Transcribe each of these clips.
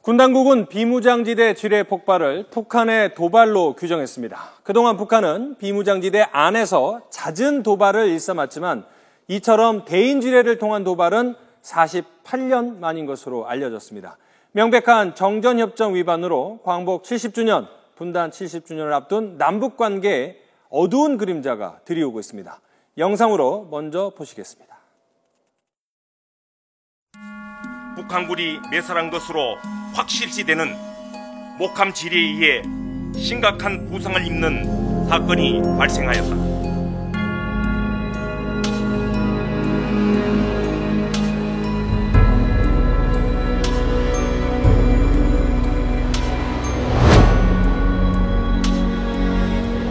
군 당국은 비무장지대 지뢰 폭발을 북한의 도발로 규정했습니다. 그동안 북한은 비무장지대 안에서 잦은 도발을 일삼았지만 이처럼 대인 지뢰를 통한 도발은 48년 만인 것으로 알려졌습니다. 명백한 정전협정 위반으로 광복 70주년, 분단 70주년을 앞둔 남북관계에 어두운 그림자가 드리우고 있습니다. 영상으로 먼저 보시겠습니다. 북한군이 매설한 것으로 확실시되는 목함 지뢰에 의해 심각한 부상을 입는 사건이 발생하였다.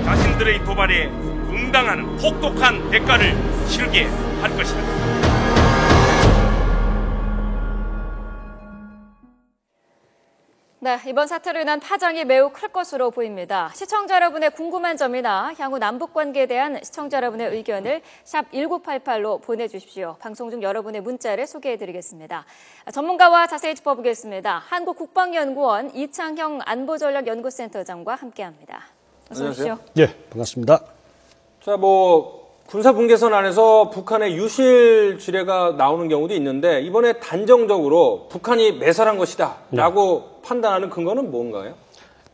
자신들의 도발에 응당하는 혹독한 대가를 치르게 할 것이다. 네, 이번 사태로 인한 파장이 매우 클 것으로 보입니다. 시청자 여러분의 궁금한 점이나 향후 남북관계에 대한 시청자 여러분의 의견을 샵 1988로 보내주십시오. 방송 중 여러분의 문자를 소개해드리겠습니다. 전문가와 자세히 짚어보겠습니다. 한국국방연구원 이창형 안보전략연구센터장과 함께합니다. 어서 오십시오. 네, 반갑습니다. 자, 군사분계선 안에서 북한의 유실 지뢰가 나오는 경우도 있는데 이번에 단정적으로 북한이 매설한 것이다 라고 판단하는 근거는 뭔가요?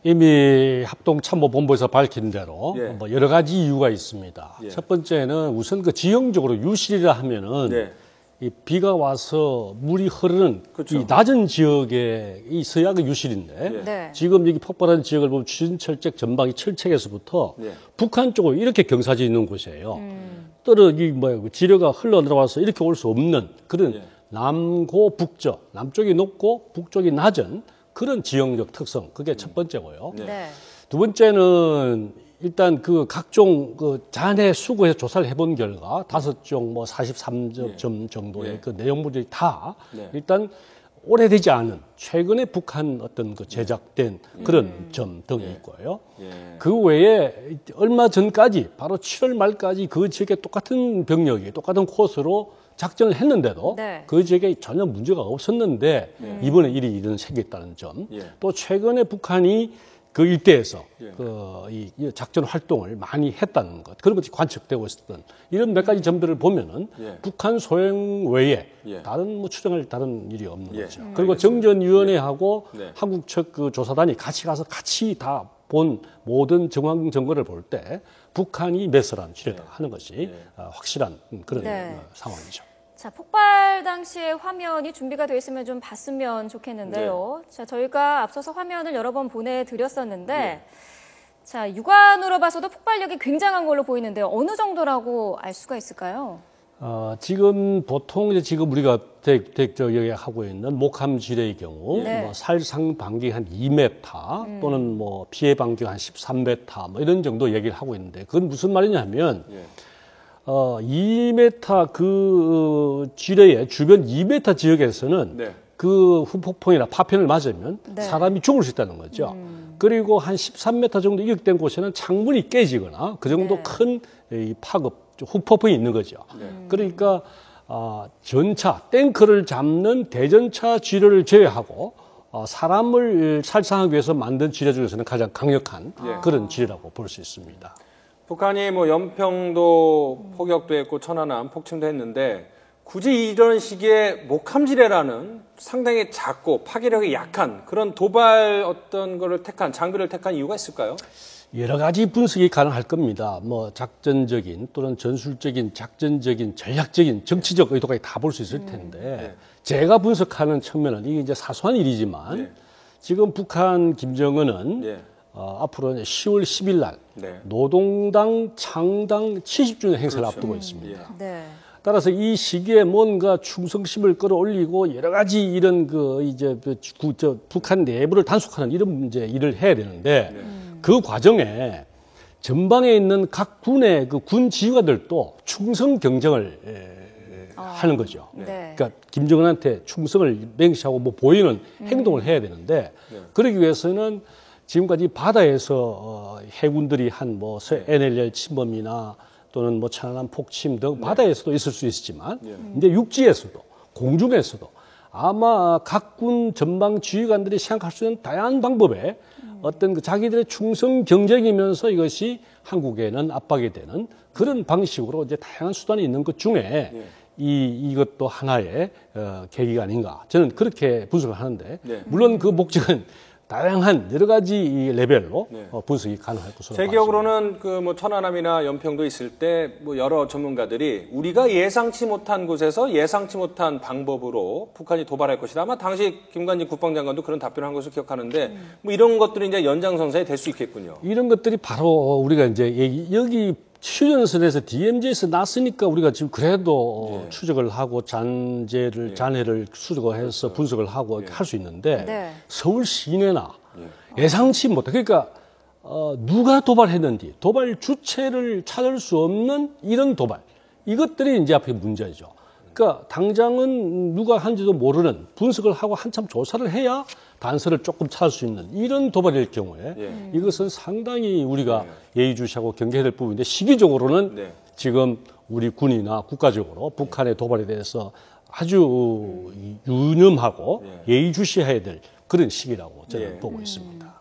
이미 합동참모본부에서 밝힌 대로 예. 여러 가지 이유가 있습니다. 예. 첫 번째는 우선 지형적으로 유실이라 하면은 이 비가 와서 물이 흐르는 그렇죠. 이 낮은 지역에 있어야 그 유실인데 네. 지금 여기 폭발한 지역을 보면 추진철책 전방위 철책에서부터 북한 쪽으로 이렇게 경사지 있는 곳이에요. 지뢰가 흘러 들어와서 이렇게 올 수 없는 그런 남고 북저, 남쪽이 높고 북쪽이 낮은 그런 지형적 특성, 그게 첫 번째고요. 네. 두 번째는 일단 각종 잔해 수거해서 조사를 해본 결과 5종 43점 정도의 그 내용물들이 다 일단 오래되지 않은 최근에 북한 어떤 제작된 그런 점 등이 있고요. 그 외에 얼마 전까지 바로 7월 말까지 그 지역에 똑같은 병력이 똑같은 코스로 작전을 했는데도 그 지역에 전혀 문제가 없었는데 이번에 일이 생겼다는 점. 또 최근에 북한이 그 일대에서 이 작전 활동을 많이 했다는 것, 그런 것이 관측되고 있었던 이런 몇 가지 점들을 보면은 북한 소행 외에 다른 추정할 다른 일이 없는 거죠. 그리고 정전위원회하고 한국 측 조사단이 같이 가서 같이 다 본 모든 정황 증거를 볼 때 북한이 매설한 지뢰다 하는 것이 확실한 그런 상황이죠. 자, 폭발 당시의 화면이 준비가 돼 있으면 좀 봤으면 좋겠는데요. 자, 저희가 앞서서 화면을 여러 번 보내드렸었는데 자, 육안으로 봐서도 폭발력이 굉장한 걸로 보이는데요. 어느 정도라고 알 수가 있을까요? 지금 보통 지금 우리가 하고 있는 목함 지뢰의 경우 살상 반경이 한 2m 또는 피해 반경 한 13m 이런 정도 얘기를 하고 있는데 그건 무슨 말이냐면 2m 그 지뢰의 주변 2m 지역에서는 그 후폭풍이나 파편을 맞으면 사람이 죽을 수 있다는 거죠. 그리고 한 13m 정도 이격된 곳에는 창문이 깨지거나 그 정도 큰 파급, 후폭풍이 있는 거죠. 그러니까 전차, 탱크를 잡는 대전차 지뢰를 제외하고 사람을 살상하기 위해서 만든 지뢰 중에서는 가장 강력한 그런 지뢰라고 볼 수 있습니다. 북한이 연평도 포격도 했고 천안함 폭침도 했는데 굳이 이런 식의 목함지뢰라는 상당히 작고 파괴력이 약한 그런 도발 장비를 택한 이유가 있을까요? 여러 가지 분석이 가능할 겁니다. 작전적인 또는 전술적인, 작전적인, 전략적인, 정치적 의도까지 다 볼 수 있을 텐데 제가 분석하는 측면은 이게 이제 사소한 일이지만 지금 북한 김정은은 앞으로 10월 10일 날 노동당 창당 70주년 행사를 앞두고 있습니다. 따라서 이 시기에 뭔가 충성심을 끌어올리고 여러 가지 이런 북한 내부를 단속하는 이런 일을 해야 되는데 그 과정에 전방에 있는 각 군의 군 지휘관들도 충성 경쟁을 하는 거죠. 그러니까 김정은한테 충성을 맹시하고 보이는 행동을 해야 되는데 그러기 위해서는 지금까지 바다에서 해군들이 한 NLL 침범이나 또는 천안함 폭침 등 바다에서도 있을 수 있지만 이제 육지에서도 공중에서도 아마 각 군 전방 지휘관들이 생각할 수 있는 다양한 방법에 어떤 그 자기들의 충성 경쟁이면서 이것이 한국에는 압박이 되는 그런 방식으로 이제 다양한 수단이 있는 것 중에 이것도 하나의 계기가 아닌가 저는 그렇게 분석을 하는데 물론 그 목적은 다양한 여러 가지 이 레벨로 분석이 가능할 것으로 제 기억으로는 그 뭐 천안함이나 연평도 있을 때 뭐 여러 전문가들이 우리가 예상치 못한 곳에서 예상치 못한 방법으로 북한이 도발할 것이다. 아마 당시 김관진 국방장관도 그런 답변을 한 것을 기억하는데 뭐 이런 것들이 이제 연장선상에 될 수 있겠군요. 이런 것들이 바로 우리가 이제 여기 휴전선에서 DMZ에서 났으니까 우리가 지금 그래도 추적을 하고 잔해를 수적해서 분석을 하고 할 수 있는데 서울 시내나 예상치 못한 그러니까 누가 도발했는지 도발 주체를 찾을 수 없는 이런 도발 이것들이 이제 앞에 문제죠. 그러니까 당장은 누가 한지도 모르는 분석을 하고 한참 조사를 해야 단서를 조금 찾을 수 있는 이런 도발일 경우에 이것은 상당히 우리가 예의주시하고 경계해야 될 부분인데 시기적으로는 지금 우리 군이나 국가적으로 북한의 도발에 대해서 아주 유념하고 예의주시해야 될 그런 시기라고 저는 보고 있습니다.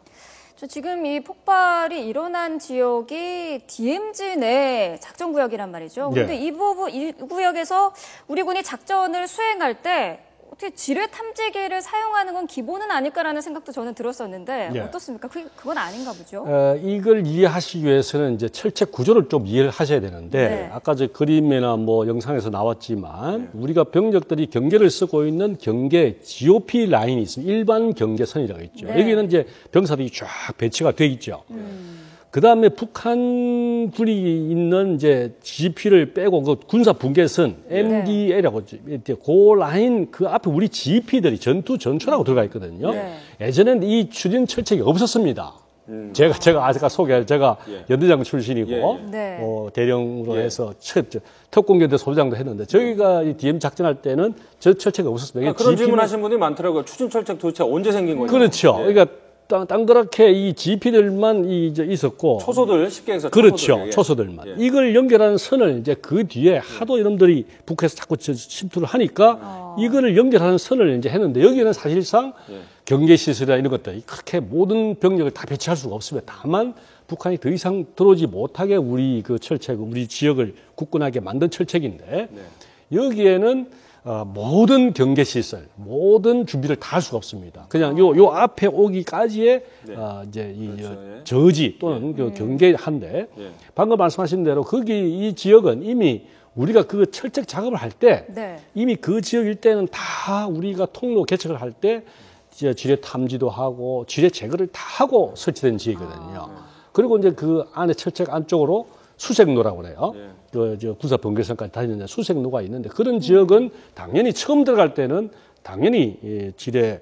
지금 이 폭발이 일어난 지역이 DMZ 내 작전구역이란 말이죠. 그런데 이 구역에서 우리 군이 작전을 수행할 때 어떻게 지뢰 탐지기를 사용하는 건 기본은 아닐까라는 생각도 저는 들었었는데 어떻습니까? 그건 아닌가 보죠. 이걸 이해하시기 위해서는 이제 철책 구조를 좀 이해를 하셔야 되는데 아까 저 그림이나 뭐 영상에서 나왔지만 우리가 병력들이 경계를 쓰고 있는 경계 GOP 라인이 있습니다. 일반 경계선이라고 있죠. 여기는 이제 병사들이 쫙 배치가 돼 있죠. 그 다음에 북한 군이 있는 이제 GP를 빼고 그 군사 분계선 MDA라고 그 라인 그 앞에 우리 GP들이 전투 전초라고 들어가 있거든요. 예전에는 이 추진 철책이 없었습니다. 제가 아까 소개할 제가 연대장 출신이고 대령으로 해서 특공대대 소장도 했는데 저희가 이 DM 작전할 때는 저 철책이 없었습니다. 그런 질문하시는 분들이 많더라고요. 추진 철책 도대체 언제 생긴 거냐? 그렇죠. 그러니까 땅그렇게 이 GP들만 이제 있었고 초소들 쉽게 해서 그렇죠. 초소들만 이걸 연결하는 선을 이제 그 뒤에 하도 이놈들이 북에서 자꾸 침투를 하니까 이거를 연결하는 선을 이제 했는데 여기는 사실상 경계 시설이나 이런 것들 그렇게 모든 병력을 다 배치할 수가 없습니다. 다만 북한이 더 이상 들어오지 못하게 우리 그 철책, 우리 지역을 굳건하게 만든 철책인데 여기에는 모든 경계 시설, 모든 준비를 다 할 수가 없습니다. 그냥 요 앞에 오기까지의 이제 이 저지 또는 경계한데 방금 말씀하신 대로 거기 이 지역은 이미 우리가 그 철책 작업을 할 때 이미 그 지역 일대는 다 우리가 통로 개척을 할 때 지뢰 탐지도 하고 지뢰 제거를 다 하고 설치된 지역이거든요. 그리고 이제 그 안에 철책 안쪽으로 수색로라고 그래요. 저 군사 번개선까지 다니는 수색로가 있는데 그런 지역은 당연히 처음 들어갈 때는 당연히 지뢰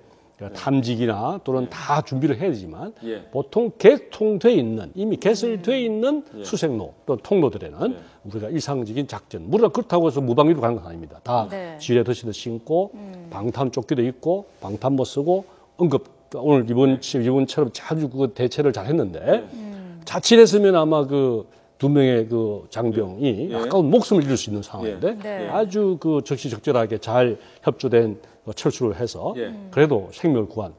탐지기나 또는 다 준비를 해야 되지만 보통 개통돼 있는 이미 개설돼 있는 수색로 또 통로들에는 우리가 일상적인 작전 물론 그렇다고 해서 무방비로 가는 건 아닙니다. 다 지뢰 덧시도 신고 방탄 조끼도 입고 방탄모 쓰고 응급 오늘 이번처럼 자주 그 대체를 잘 했는데 자칫했으면 아마 그 두 명의 그 장병이 아까운 목숨을 잃을 수 있는 상황인데 아주 그 적시적절하게 잘 협조된 철수를 해서 그래도 생명을 구한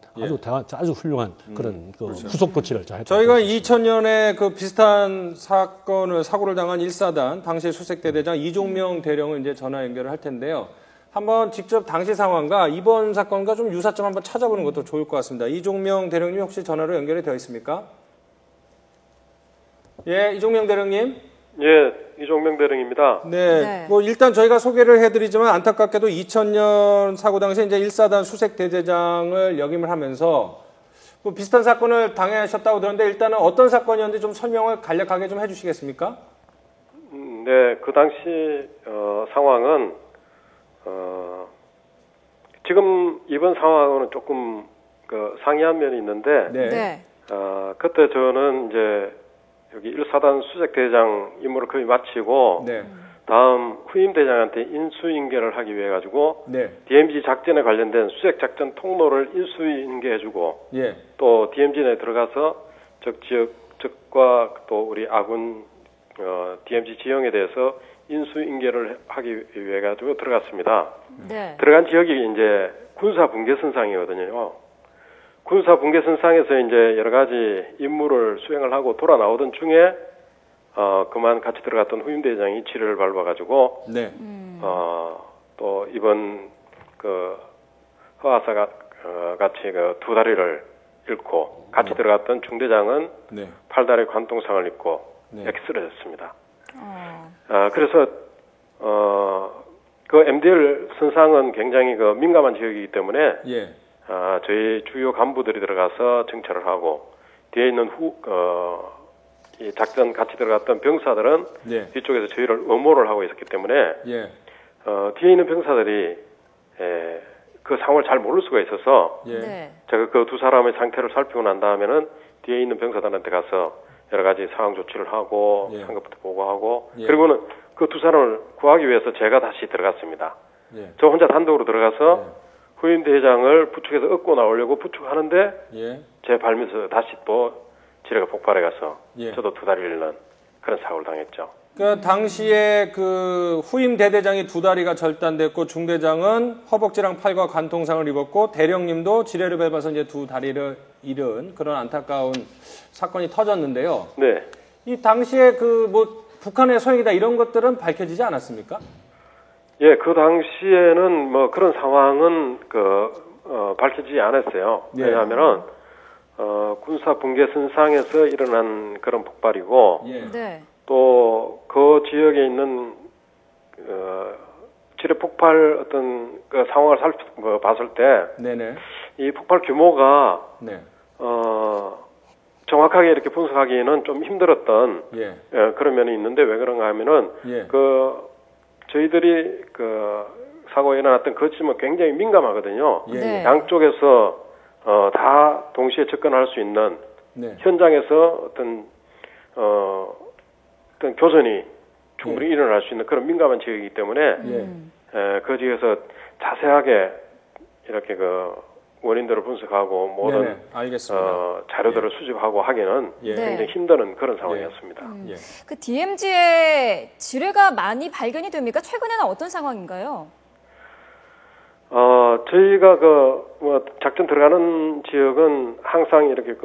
아주 훌륭한 그런 그 후속 조치를 잘 했다. 저희가 2000년에 그 비슷한 사고를 당한 1사단 당시 수색대대장 이종명 대령을 이제 전화 연결을 할 텐데요. 한번 직접 당시 상황과 이번 사건과 좀 유사점 한번 찾아보는 것도 좋을 것 같습니다. 이종명 대령님 혹시 전화로 연결이 되어 있습니까? 예, 이종명 대령님. 예, 이종명 대령입니다. 네. 뭐 일단 저희가 소개를 해드리지만 안타깝게도 2000년 사고 당시 이제 1사단 수색대대장을 역임을 하면서 뭐 비슷한 사건을 당하셨다고 들었는데 일단은 어떤 사건이었는지 좀 설명을 간략하게 좀 해주시겠습니까? 네, 그 당시 상황은 지금 이번 상황은 조금 그 상이한 면이 있는데 그때 저는 이제 여기 1사단 수색대장 임무를 거의 마치고 다음 후임 대장한테 인수인계를 하기 위해 가지고 DMZ 작전에 관련된 수색작전 통로를 인수인계해주고 또 DMZ 내에 들어가서 적과 또 우리 아군 DMZ 지형에 대해서 인수인계를 하기 위해 가지고 들어갔습니다. 네. 들어간 지역이 이제 군사 분계선상이거든요. 군사 분계선상에서 이제 여러 가지 임무를 수행을 하고 돌아 나오던 중에 그만 같이 들어갔던 후임대장이 지뢰를 밟아가지고 네. 또 이번 그 허아사 같이 그 두 다리를 잃고 같이 들어갔던 중대장은 네. 팔다리 관통상을 입고 네. 이렇게 쓰러졌습니다. 그래서 그 MDL 선상은 굉장히 그 민감한 지역이기 때문에 예. 저희 주요 간부들이 들어가서 정찰을 하고 뒤에 있는 이 작전 같이 들어갔던 병사들은 네. 뒤쪽에서 저희를 엄호를 하고 있었기 때문에 예. 뒤에 있는 병사들이 그 상황을 잘 모를 수가 있어서 예. 네. 제가 그 두 사람의 상태를 살피고 난 다음에는 뒤에 있는 병사들한테 가서 여러 가지 상황 조치를 하고 예. 상급부터 보고하고 예. 그리고는 그 두 사람을 구하기 위해서 제가 다시 들어갔습니다. 예. 저 혼자 단독으로 들어가서 후임 대장을 부축해서 얻고 나오려고 부축하는데 예. 제 발밑에서 다시 또 지뢰가 폭발해 가서 예. 저도 두 다리를 잃는 그런 사고를 당했죠. 그 당시에 그 후임 대대장이 두 다리가 절단됐고 중대장은 허벅지랑 팔과 관통상을 입었고 대령님도 지뢰를 밟아서 이제 두 다리를 잃은 그런 안타까운 사건이 터졌는데요. 네. 이 당시에 그 뭐 북한의 소행이다 이런 것들은 밝혀지지 않았습니까? 예, 그 당시에는 뭐 그런 상황은 밝혀지지 않았어요. 예. 왜냐하면은 군사 분계선상에서 일어난 그런 폭발이고 예. 네. 또 그 지역에 있는 지뢰 폭발 어떤 그 상황을 봤을 때 네네. 이 폭발 규모가 네. 정확하게 이렇게 분석하기에는 좀 힘들었던 예. 그런 면이 있는데 왜 그런가 하면은 예. 저희들이 사고가 일어났던 그 지점은 굉장히 민감하거든요. 예. 네. 양쪽에서 다 동시에 접근할 수 있는 네. 현장에서 어떤 교전이 충분히 예. 일어날 수 있는 그런 민감한 지역이기 때문에 예. 그 지역에서 자세하게 이렇게 원인들을 분석하고 모든 네네. 알겠습니다. 자료들을 수집하고 하기는 예. 네. 굉장히 힘든 그런 상황이었습니다. 예. 그 DMZ에 지뢰가 많이 발견이 됩니까? 최근에는 어떤 상황인가요? 저희가 작전 들어가는 지역은 항상 이렇게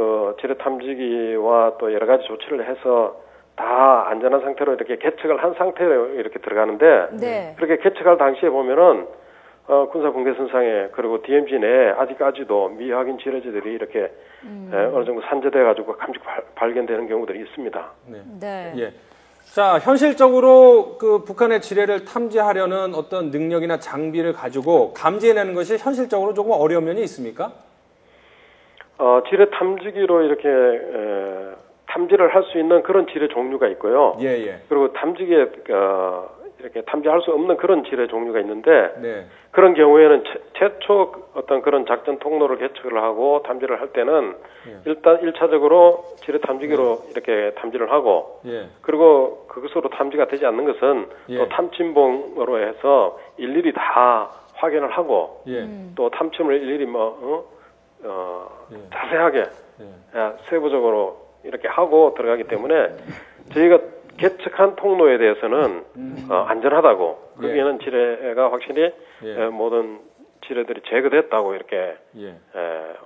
지뢰 탐지기와 또 여러 가지 조치를 해서 다 안전한 상태로 이렇게 개척을 한 상태로 이렇게 들어가는데 네. 그렇게 개척할 당시에 보면은 군사 분계선상에 그리고 DMZ 내에 아직까지도 미확인 지뢰지들이 이렇게 어느 정도 산재돼 가지고 감축 발견되는 경우들이 있습니다. 네. 네. 예. 자, 현실적으로 그 북한의 지뢰를 탐지하려는 어떤 능력이나 장비를 가지고 감지해내는 것이 현실적으로 조금 어려운 면이 있습니까? 지뢰 탐지기로 이렇게 탐지를 할 수 있는 그런 지뢰 종류가 있고요. 예, 예. 그리고 탐지기에 이렇게 탐지할 수 없는 그런 지뢰 종류가 있는데 네. 그런 경우에는 최초 어떤 그런 작전 통로를 개척을 하고 탐지를 할 때는 일단 1차적으로 지뢰 탐지기로 이렇게 탐지를 하고 예. 그리고 그것으로 탐지가 되지 않는 것은 예. 또 탐침봉으로 해서 일일이 다 확인을 하고 예. 또 탐침을 일일이 자세하게 세부적으로 이렇게 하고 들어가기 때문에 저희가 개척한 통로에 대해서는 안전하다고 거기에는 지뢰가 확실히 모든 지뢰들이 제거됐다고 이렇게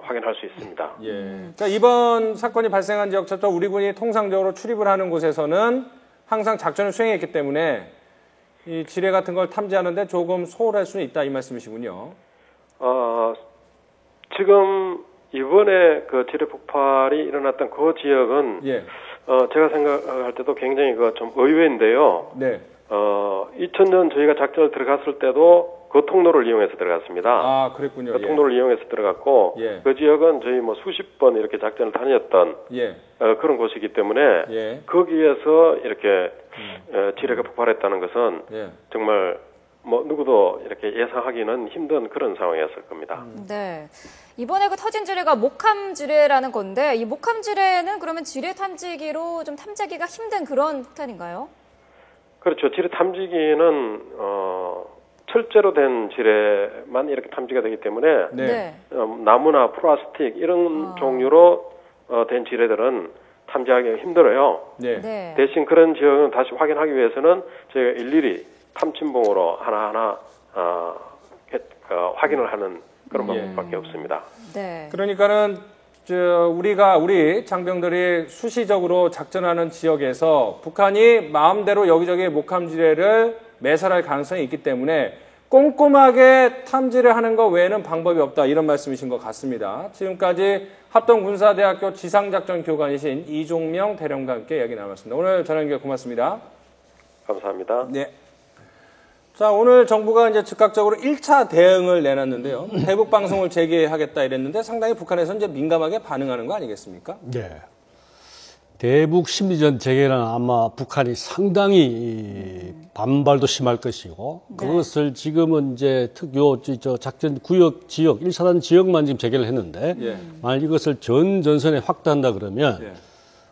확인할 수 있습니다. 예. 그러니까 이번 사건이 발생한 지역처럼 우리 군이 통상적으로 출입을 하는 곳에서는 항상 작전을 수행했기 때문에 이 지뢰 같은 걸 탐지하는데 조금 소홀할 수는 있다 이 말씀이시군요. 지금 이번에 그 지뢰 폭발이 일어났던 그 지역은 예. 제가 생각할 때도 굉장히 좀 의외인데요. 네. 2000년 저희가 작전을 들어갔을 때도 그 통로를 이용해서 들어갔습니다. 아, 그랬군요. 그 통로를 이용해서 들어갔고 예. 그 지역은 저희 수십 번 이렇게 작전을 다녔던 예. 그런 곳이기 때문에 예. 거기에서 이렇게 지뢰가 폭발했다는 것은 예. 정말 누구도 이렇게 예상하기는 힘든 그런 상황이었을 겁니다. 네. 이번에 그 터진 지뢰가 목함 지뢰라는 건데 이 목함 지뢰는 그러면 지뢰 탐지기로 좀 탐지하기가 힘든 그런 폭탄인가요? 그렇죠. 지뢰 탐지기는 철제로 된 지뢰만 이렇게 탐지가 되기 때문에 네. 나무나 플라스틱 이런 종류로 된 지뢰들은 탐지하기 힘들어요. 네. 대신 그런 지역은 다시 확인하기 위해서는 저희가 일일이 탐침봉으로 하나하나 확인을 하는 그런 방법밖에 없습니다. 네. 그러니까는 우리 장병들이 수시적으로 작전하는 지역에서 북한이 마음대로 여기저기 목함지뢰를 매설할 가능성이 있기 때문에 꼼꼼하게 탐지를 하는 것 외에는 방법이 없다, 이런 말씀이신 것 같습니다. 지금까지 합동군사대학교 지상작전교관이신 이종명 대령과 함께 이야기 나눴습니다. 오늘 전화 연결 고맙습니다. 감사합니다. 네. 자, 오늘 정부가 이제 즉각적으로 1차 대응을 내놨는데요. 대북 방송을 재개하겠다 이랬는데 상당히 북한에서 이제 민감하게 반응하는 거 아니겠습니까? 네. 대북 심리전 재개는 아마 북한이 상당히 반발도 심할 것이고, 그것을 지금은 이제 작전 구역 지역, 1사단 지역만 지금 재개를 했는데, 만약 이것을 전 전선에 확대한다 그러면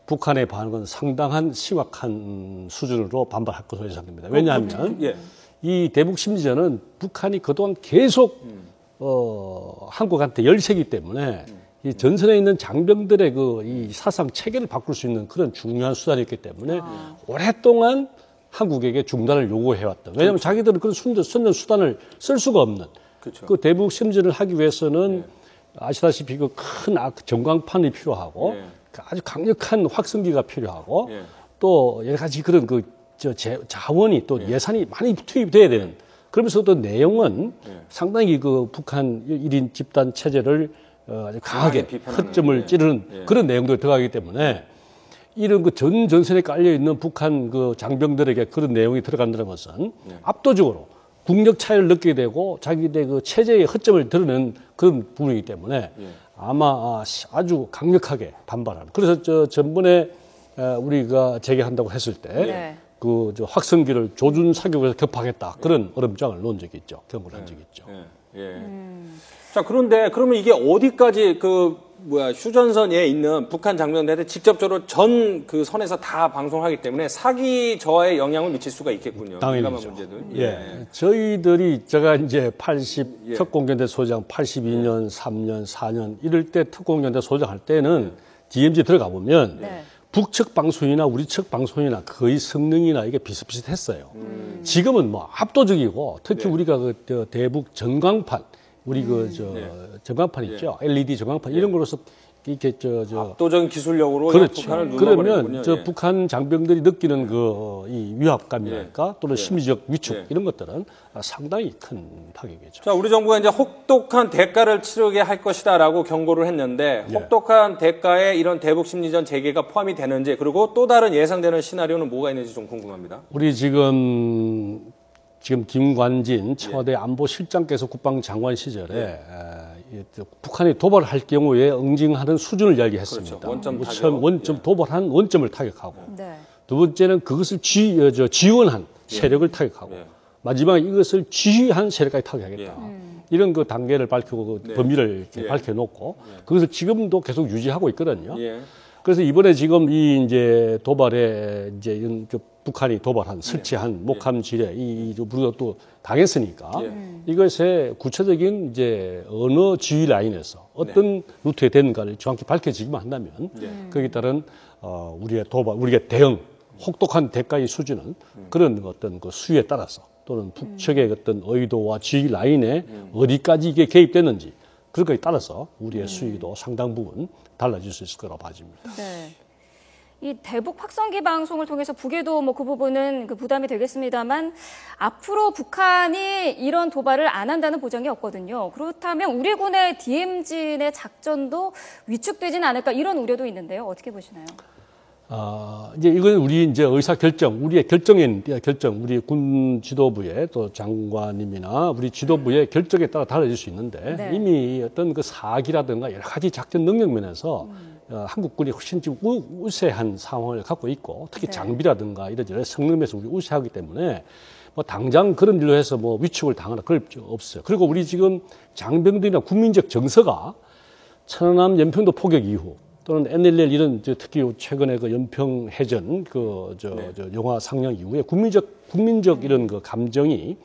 북한의 반응은 상당한 심각한 수준으로 반발할 것으로 예상됩니다. 왜냐하면 이 대북 심리전은 북한이 그동안 계속 한국한테 열세기 때문에 이 전선에 있는 장병들의 이 사상 체계를 바꿀 수 있는 그런 중요한 수단이었기 때문에 오랫동안 한국에게 중단을 요구해왔다. 왜냐하면 자기들은 그런 선전 수단을 쓸 수가 없는 그 대북 심리전을 하기 위해서는 아시다시피 그 큰 전광판이 필요하고 아주 강력한 확성기가 필요하고 또 여러 가지 그런 자원이 또 예산이 많이 투입돼야 되는, 그러면서 또 내용은 상당히 그 북한 1인 집단 체제를 아주 강하게 허점을 찌르는 그런 내용들이 들어가기 때문에 이런 그 전 전선에 깔려 있는 북한 그 장병들에게 그런 내용이 들어간다는 것은 압도적으로 국력 차이를 느끼게 되고 자기들의 그 체제의 허점을 드러내는 그런 부분이기 때문에 아마 아주 강력하게 반발하는. 그래서 전번에 우리가 재개한다고 했을 때 확성기를 조준 사격에서 격파하겠다, 그런 얼음장을 놓은 적이 있죠. 경고를 한 적이 있죠. 자, 그런데 그러면 이게 어디까지 휴전선에 있는 북한 장병들한테 직접적으로 전 그 선에서 다 방송하기 때문에 사기 저하에 영향을 미칠 수가 있겠군요. 당연히죠. 저희들이 제가 이제 특공연대 소장 82년, 3년, 4년 이럴 때 특공연대 소장할 때는 DMZ 들어가 보면 북측 방송이나 우리 측 방송이나 거의 성능이나 이게 비슷비슷했어요. 지금은 뭐 압도적이고 특히 우리가 그 대북 전광판, 우리 전광판 있죠. LED 전광판 이런 거로서 이렇게 압도적인 기술력으로 북한을 그러면 북한 장병들이 느끼는 이 위압감이랄까 또는 심리적 위축 이런 것들은 상당히 큰 타격이죠. 자, 우리 정부가 이제 혹독한 대가를 치르게 할 것이다라고 경고를 했는데 혹독한 대가에 이런 대북 심리전 재개가 포함이 되는지, 그리고 또 다른 예상되는 시나리오는 뭐가 있는지 좀 궁금합니다. 우리 지금 김관진 청와대 안보실장께서 국방장관 시절에 북한이 도발할 경우에 응징하는 수준을 이야기했습니다. 원점 도발한 원점을 타격하고, 두 번째는 그것을 지원한 세력을 타격하고, 마지막에 이것을 지휘한 세력까지 타격하겠다. 이런 그 단계를 밝히고 범위를 밝혀놓고 그것을 지금도 계속 유지하고 있거든요. 그래서 이번에 지금 이제 도발에 북한이 도발한 설치한 목함 지뢰 우리가 또 당했으니까 이것의 구체적인 이제 어느 지휘 라인에서 어떤 루트에 되는가를 정확히 밝혀지기만 한다면 거기에 따른 우리의 대응, 혹독한 대가의 수준은 그런 어떤 그 수위에 따라서 또는 북측의 어떤 의도와 지휘 라인에 어디까지 이게 개입됐는지 그런 거에 따라서 우리의 수위도 상당 부분 달라질 수 있을 거라고 봐집니다. 이 대북 확성기 방송을 통해서 북에도 그 부분은 부담이 되겠습니다만 앞으로 북한이 이런 도발을 안 한다는 보장이 없거든요. 그렇다면 우리 군의 DMZ의 작전도 위축되지는 않을까, 이런 우려도 있는데요. 어떻게 보시나요? 이제 이건 우리의 결정, 우리 군 지도부의 또 장관님이나 우리 지도부의 결정에 따라 달라질 수 있는데 이미 어떤 그 사기라든가 여러 가지 작전 능력 면에서 한국군이 훨씬 지금 우세한 상황을 갖고 있고, 특히 장비라든가 이런 여러 성능에서 우리 우세하기 때문에 당장 그런 일로 해서 위축을 당하나 그럴 필요 없어요. 그리고 우리 지금 장병들이나 국민적 정서가 천안함 연평도 포격 이후 또는 NLL 이런 특히 최근에 그 연평 해전 영화 상영 이후에 국민적 이런 그 감정이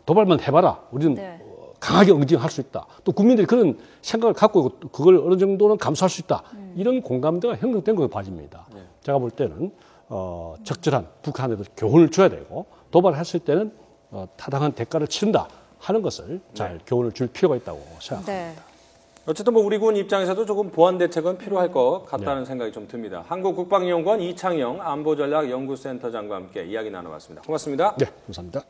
도발만 해봐라, 우리는 강하게 응징할 수 있다. 또 국민들이 그런 생각을 갖고 있고 그걸 어느 정도는 감수할 수 있다. 이런 공감대가 형성된 것으로 봐집니다. 제가 볼 때는 적절한 북한에도 교훈을 줘야 되고 도발했을 때는 타당한 대가를 치른다 하는 것을 잘 교훈을 줄 필요가 있다고 생각합니다. 네. 어쨌든 뭐 우리 군 입장에서도 조금 보완 대책은 필요할 것 같다는 생각이 좀 듭니다. 한국국방연구원 이창영 안보전략연구센터장과 함께 이야기 나눠봤습니다. 고맙습니다. 네, 감사합니다.